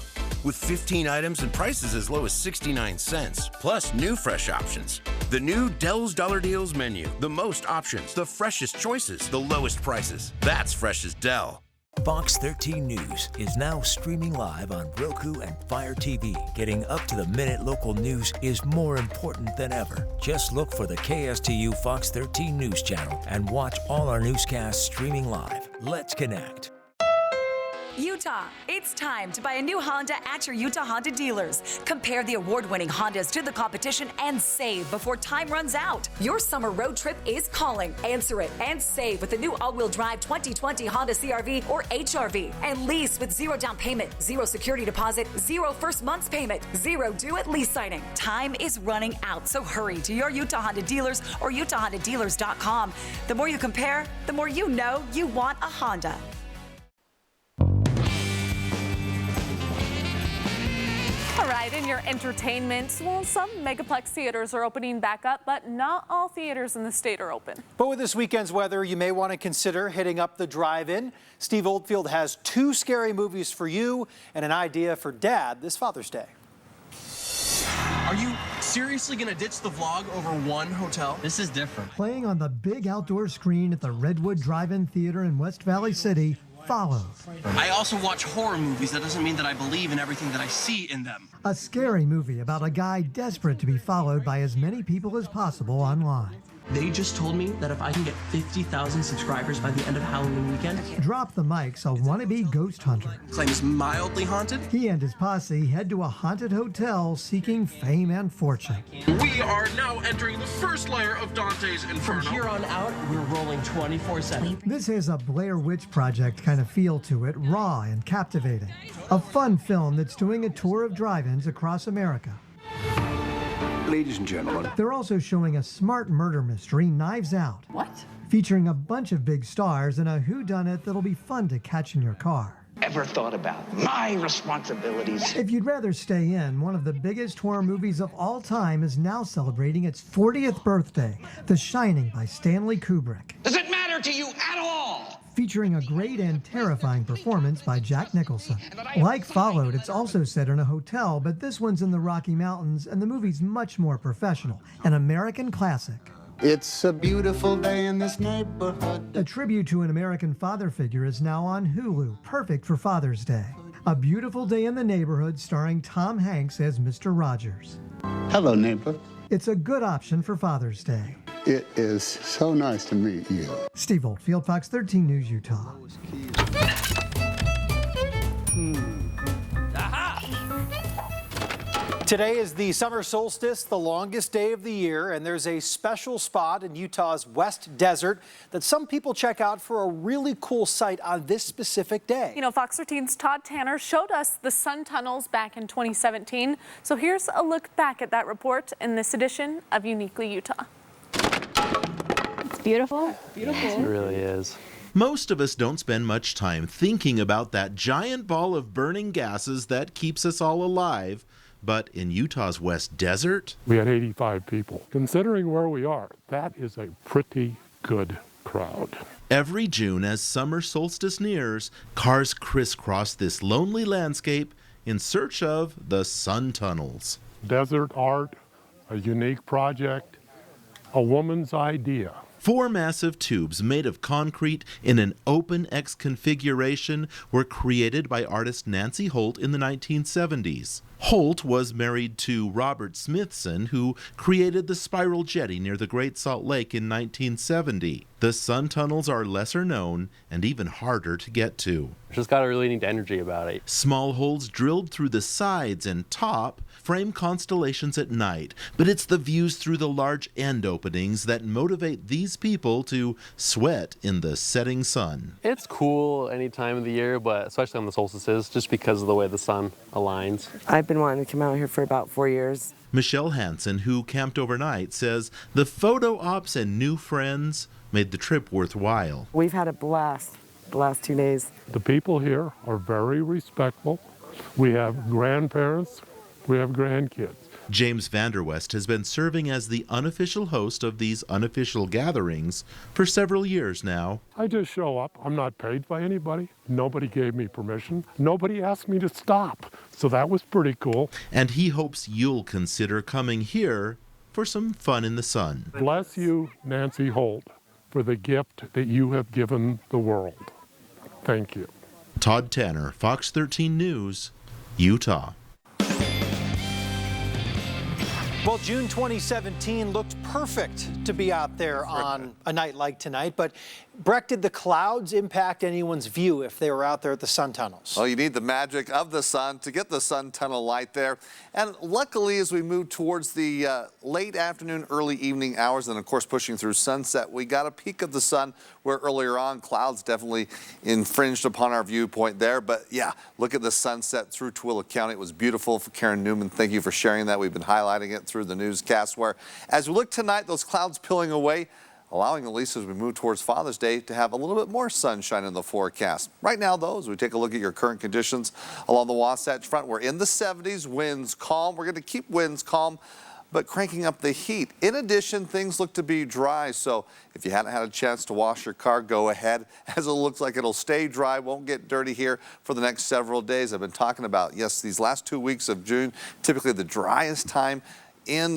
with 15 items and prices as low as 69 cents, plus new fresh options. The new Del's Dollar Deals menu, the most options, the freshest choices, the lowest prices. That's fresh as Del. Fox 13 News is now streaming live on Roku and Fire TV. Getting up-to-the-minute local news is more important than ever. Just look for the KSTU Fox 13 News channel and watch all our newscasts streaming live. Let's connect. Utah, it's time to buy a new Honda at your Utah Honda dealers. Compare the award-winning Hondas to the competition and save before time runs out. Your summer road trip is calling. Answer it and save with the new all-wheel drive 2020 Honda CR-V or HR-V. And lease with 0 down payment, 0 security deposit, 0 first month's payment, 0 due at lease signing. Time is running out, so hurry to your Utah Honda dealers or UtahHondaDealers.com. The more you compare, the more you know you want a Honda. All right, in your entertainment, well, some megaplex theaters are opening back up, but not all theaters in the state are open. But with this weekend's weather, you may want to consider hitting up the drive-in. Steve Oldfield has 2 scary movies for you and an idea for Dad this Father's Day. Are you seriously gonna ditch the vlog over one hotel? This is different. Playing on the big outdoor screen at the Redwood Drive-In Theater in West Valley City, Follow. I also watch horror movies. That doesn't mean that I believe in everything that I see in them. A scary movie about a guy desperate to be followed by as many people as possible online. They just told me that if I can get 50,000 subscribers by the end of Halloween weekend, Drop the Mic's a wannabe ghost hunter. claim is mildly haunted. He and his posse head to a haunted hotel seeking fame and fortune. We are now entering the first layer of Dante's Inferno. From here on out, we're rolling 24/7. This has a Blair Witch Project kind of feel to it, raw and captivating. A fun film that's doing a tour of drive-ins across America. Ladies and gentlemen. They're also showing a smart murder mystery, Knives Out. What? Featuring a bunch of big stars and a whodunit that'll be fun to catch in your car. Ever thought about my responsibilities? If you'd rather stay in, one of the biggest horror movies of all time is now celebrating its 40th birthday, The Shining by Stanley Kubrick. Does it matter to you at all? Featuring a great and terrifying performance by Jack Nicholson. Like Followed, it's also set in a hotel, but this one's in the Rocky Mountains, and the movie's much more professional, an American classic. It's a beautiful day in this neighborhood. A tribute to an American father figure is now on Hulu, perfect for Father's Day. A Beautiful Day in the Neighborhood starring Tom Hanks as Mr. Rogers. Hello, neighbor. It's a good option for Father's Day. It is so nice to meet you. Steve Oldfield, Fox 13 News, Utah. Today is the summer solstice, the longest day of the year, and there's a special spot in Utah's West Desert that some people check out for a really cool sight on this specific day. You know, Fox 13's Todd Tanner showed us the sun tunnels back in 2017. So here's a look back at that report in this edition of Uniquely Utah. It's beautiful. Beautiful. It really is. Most of us don't spend much time thinking about that giant ball of burning gases that keeps us all alive. But in Utah's West Desert, we had 85 people. Considering where we are, that is a pretty good crowd. Every June, as summer solstice nears, cars crisscross this lonely landscape in search of the sun tunnels. Desert art, a unique project, a woman's idea. 4 massive tubes made of concrete in an open X configuration were created by artist Nancy Holt in the 1970s. Holt was married to Robert Smithson, who created the spiral jetty near the Great Salt Lake in 1970. The sun tunnels are lesser known and even harder to get to. It's just got a really neat energy about it. Small holes drilled through the sides and top frame constellations at night, but it's the views through the large end openings that motivate these people to sweat in the setting sun. It's cool any time of the year, but especially on the solstices, just because of the way the sun aligns. I've been wanting to come out here for about 4 years. Michelle Hansen, who camped overnight, says the photo ops and new friends made the trip worthwhile. We've had a blast the last 2 days. The people here are very respectful. We have grandparents, we have grandkids. James Vanderwest has been serving as the unofficial host of these unofficial gatherings for several years now. I just show up. I'm not paid by anybody. Nobody gave me permission. Nobody asked me to stop. So that was pretty cool. And he hopes you'll consider coming here for some fun in the sun. Bless you, Nancy Holt, for the gift that you have given the world. Thank you. Todd Tanner, Fox 13 News, Utah. Well, June 2017 looked perfect to be out there on a night like tonight, but Breck, did the clouds impact anyone's view if they were out there at the sun tunnels? Well, you need the magic of the sun to get the sun tunnel light there. And luckily, as we move towards the late afternoon, early evening hours, and of course pushing through sunset, we got a peek of the sun where earlier on clouds definitely infringed upon our viewpoint there. But yeah, look at the sunset through Tooele County. It was beautiful. For Karen Newman, thank you for sharing that. We've been highlighting it through the newscast, where as we look tonight, those clouds peeling away, allowing at least as we move towards Father's Day to have a little bit more sunshine in the forecast. Right now, though, as we take a look at your current conditions along the Wasatch Front, we're in the 70s, winds calm. We're going to keep winds calm, but cranking up the heat. In addition, things look to be dry, so if you hadn't had a chance to wash your car, go ahead, as it looks like it'll stay dry, won't get dirty here for the next several days. I've been talking about, yes, these last 2 weeks of June, typically the driest time in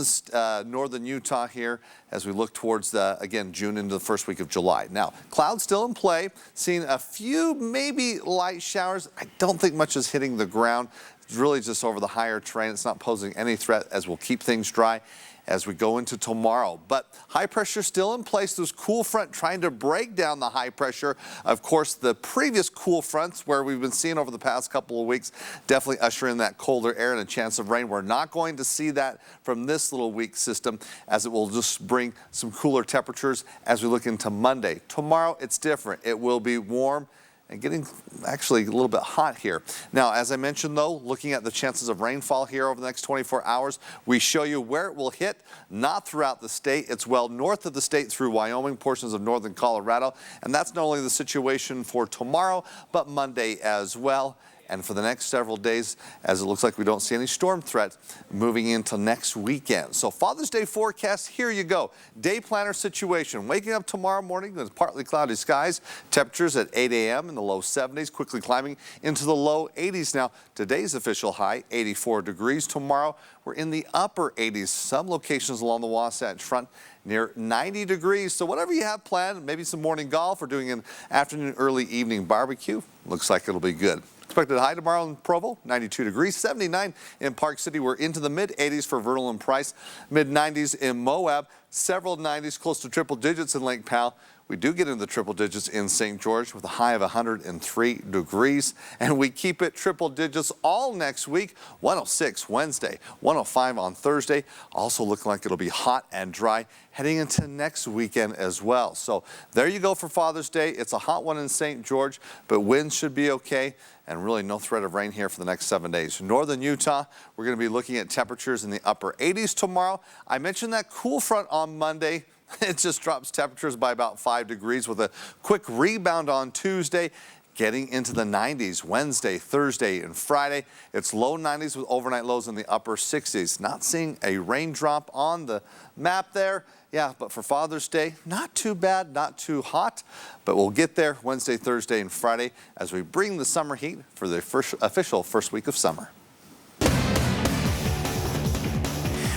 northern Utah here as we look towards, again, June into the first week of July. Now, clouds still in play, seeing a few maybe light showers. I don't think much is hitting the ground. really just over the higher terrain. It's not posing any threat as we'll keep things dry as we go into tomorrow. But high pressure still in place. This cool front trying to break down the high pressure. Of course, the previous cool fronts where we've been seeing over the past couple of weeks definitely usher in that colder air and a chance of rain. We're not going to see that from this little weak system, as it will just bring some cooler temperatures as we look into Monday. Tomorrow, it's different. It will be warm and getting actually a little bit hot here. Now, as I mentioned, though, looking at the chances of rainfall here over the next 24 hours, we show you where it will hit, not throughout the state. It's well north of the state through Wyoming, portions of northern Colorado, and that's not only the situation for tomorrow, but Monday as well. And for the next several days, as it looks like we don't see any storm threat moving into next weekend. So Father's Day forecast, here you go. Day planner situation. Waking up tomorrow morning with partly cloudy skies. Temperatures at 8 a.m. in the low 70s, quickly climbing into the low 80s. Now, today's official high, 84 degrees. Tomorrow, we're in the upper 80s. Some locations along the Wasatch Front near 90 degrees. So whatever you have planned, maybe some morning golf or doing an afternoon, early evening barbecue, looks like it'll be good. Expected high tomorrow in Provo, 92 degrees, 79 in Park City. We're into the mid-80s for Vernal and Price, mid-90s in Moab, several 90s, close to triple digits in Lake Powell. We do get into the triple digits in St. George with a high of 103 degrees, and we keep it triple digits all next week. 106 Wednesday, 105 on Thursday. Also looking like it'll be hot and dry heading into next weekend as well. So there you go for Father's Day. It's a hot one in St. George, but winds should be okay, and really no threat of rain here for the next 7 days. Northern Utah, we're going to be looking at temperatures in the upper 80s tomorrow. I mentioned that cool front on Monday. It just drops temperatures by about 5 degrees with a quick rebound on Tuesday, getting into the 90s Wednesday, Thursday, and Friday. It's low 90s with overnight lows in the upper 60s. Not seeing a raindrop on the map there. Yeah, but for Father's Day, not too bad, not too hot, but we'll get there Wednesday, Thursday, and Friday as we bring the summer heat for the official first week of summer.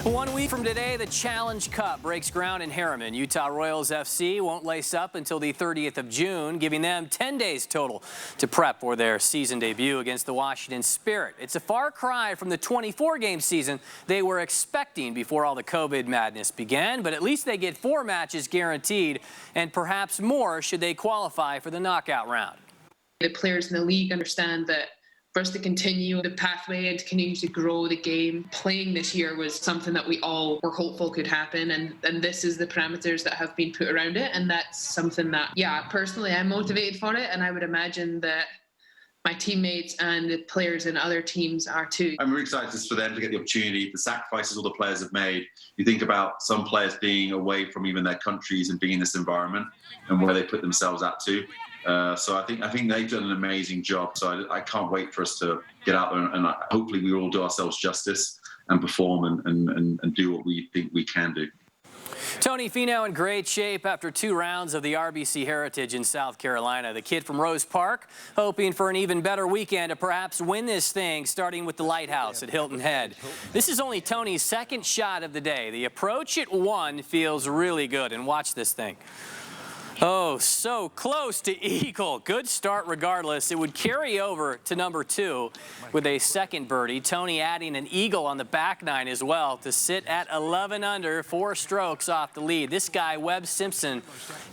1 week from today, the Challenge Cup breaks ground in Harriman. Utah Royals FC won't lace up until the 30th of June, giving them 10 days total to prep for their season debut against the Washington Spirit. It's a far cry from the 24-game season they were expecting before all the COVID madness began, but at least they get 4 matches guaranteed, and perhaps more should they qualify for the knockout round. The players in the league understand that for us to continue the pathway and to continue to grow the game, playing this year was something that we all were hopeful could happen, and this is the parameters that have been put around it, and that's something that, yeah, personally I'm motivated for it, and I would imagine that my teammates and the players in other teams are too. I'm really excited for them to get the opportunity, the sacrifices all the players have made. You think about some players being away from even their countries and being in this environment and where they put themselves at to. So I think they've done an amazing job. So I can't wait for us to get out there and hopefully we all do ourselves justice and perform and do what we think we can do. Tony Finau in great shape after 2 rounds of the RBC Heritage in South Carolina. The kid from Rose Park hoping for an even better weekend to perhaps win this thing, starting with the Lighthouse at Hilton Head. This is only Tony's 2nd shot of the day. The approach at 1 feels really good, and watch this thing. Oh, so close to eagle. Good start regardless. It would carry over to number 2 with a 2nd birdie. Tony adding an eagle on the back 9 as well to sit at 11 under, 4 strokes off the lead. This guy, Webb Simpson,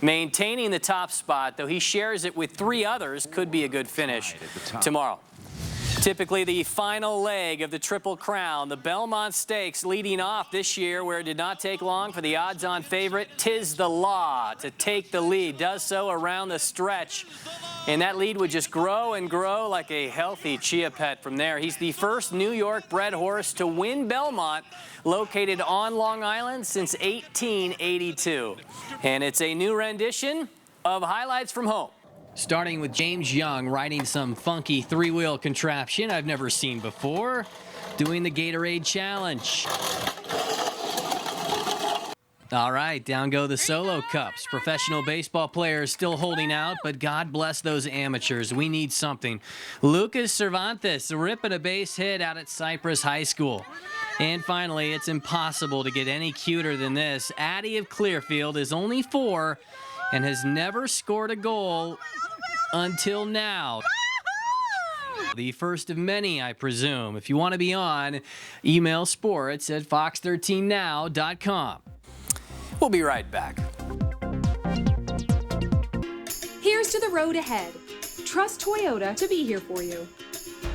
maintaining the top spot, though he shares it with 3 others. Could be a good finish tomorrow. Typically the final leg of the Triple Crown, the Belmont Stakes leading off this year, where it did not take long for the odds-on favorite Tiz the Law to take the lead. Does so around the stretch, and that lead would just grow and grow like a healthy chia pet from there. He's the first New York-bred horse to win Belmont, located on Long Island since 1882. And it's a new rendition of Highlights from Home. Starting with James Young riding some funky 3-wheel contraption I've never seen before, doing the Gatorade Challenge. All right, down go the Solo Cups. Professional baseball players still holding out, but God bless those amateurs. We need something. Lucas Cervantes ripping a base hit out at Cypress High School. And finally, it's impossible to get any cuter than this. Addie of Clearfield is only 4 and has never scored a goal until now. The first of many, I presume. If you want to be on, email sports@fox13now.com. We'll be right back. Here's to the road ahead. Trust Toyota to be here for you.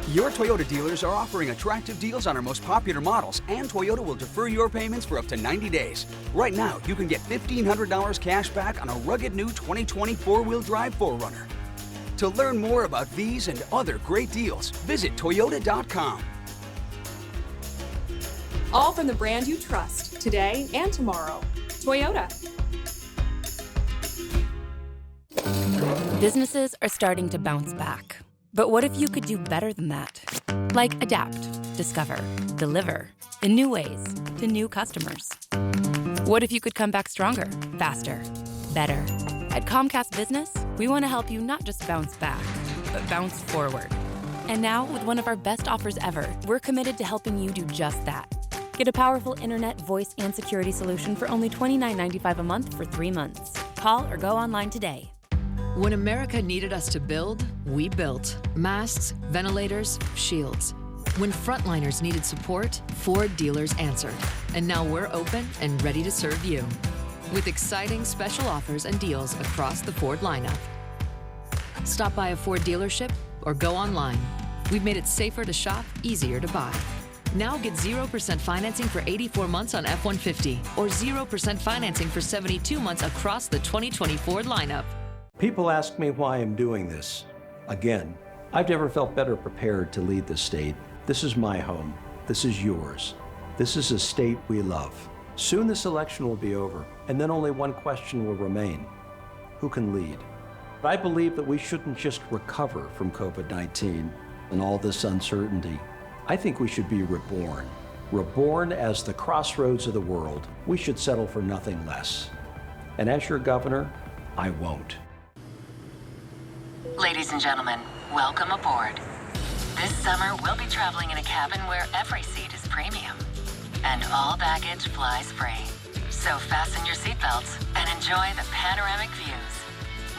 Your Toyota dealers are offering attractive deals on our most popular models, and Toyota will defer your payments for up to 90 days. Right now, you can get $1,500 cash back on a rugged new 2020 four-wheel drive 4Runner. To learn more about these and other great deals, visit Toyota.com. All from the brand you trust, today and tomorrow. Toyota. Businesses are starting to bounce back. But what if you could do better than that? Like adapt, discover, deliver in new ways to new customers. What if you could come back stronger, faster, better? At Comcast Business, we want to help you not just bounce back, but bounce forward. And now, with one of our best offers ever, we're committed to helping you do just that. Get a powerful internet, voice, and security solution for only $29.95 a month for 3 months. Call or go online today. When America needed us to build, we built. Masks, ventilators, shields. When frontliners needed support, Ford dealers answered. And now we're open and ready to serve you. With exciting special offers and deals across the Ford lineup. Stop by a Ford dealership or go online. We've made it safer to shop, easier to buy. Now get 0% financing for 84 months on F-150 or 0% financing for 72 months across the 2020 Ford lineup. People ask me why I'm doing this. Again, I've never felt better prepared to lead the state. This is my home. This is yours. This is a state we love. Soon this election will be over, and then only one question will remain. Who can lead? I believe that we shouldn't just recover from COVID-19 and all this uncertainty. I think we should be reborn. Reborn as the crossroads of the world. We should settle for nothing less. And as your governor, I won't. Ladies and gentlemen, welcome aboard. This summer, we'll be traveling in a cabin where every seat is premium and all baggage flies free. So fasten your seatbelts and enjoy the panoramic views.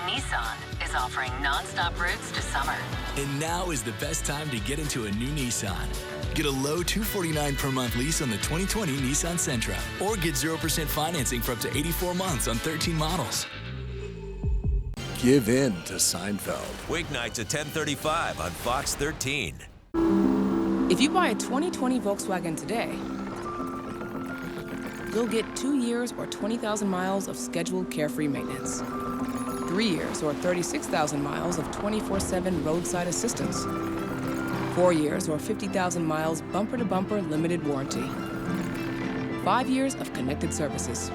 Nissan is offering non-stop routes to summer. And now is the best time to get into a new Nissan. Get a low $249 per month lease on the 2020 Nissan Sentra, or get 0% financing for up to 84 months on 13 models. Give in to Seinfeld. Weeknights at 10:35 on Fox 13. If you buy a 2020 Volkswagen today, you'll get 2 years or 20,000 miles of scheduled carefree maintenance. 3 years or 36,000 miles of 24/7 roadside assistance. 4 years or 50,000 miles bumper-to-bumper limited warranty. 5 years of connected services.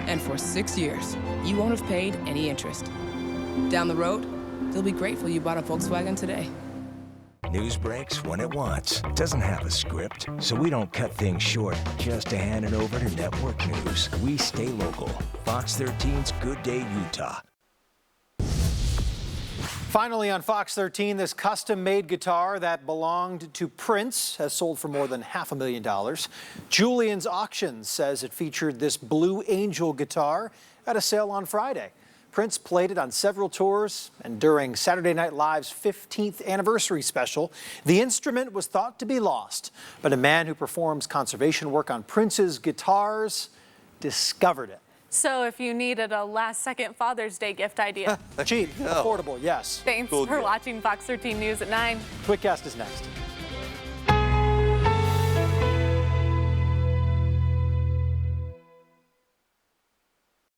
And for 6 years, you won't have paid any interest. Down the road, you'll be grateful you bought a Volkswagen today. News breaks when it wants. Doesn't have a script, so we don't cut things short just to hand it over to network news. We stay local. Fox 13's Good Day Utah. Finally on Fox 13, this custom-made guitar that belonged to Prince has sold for more than $500,000. Julian's Auctions says it featured this Blue Angel guitar at a sale on Friday. Prince played it on several tours, and during Saturday Night Live's 15th anniversary special, the instrument was thought to be lost, but a man who performs conservation work on Prince's guitars discovered it. So if you needed a last-second Father's Day gift idea. Cheap, affordable, yes. Thanks for watching Fox 13 News at 9. Quickcast is next.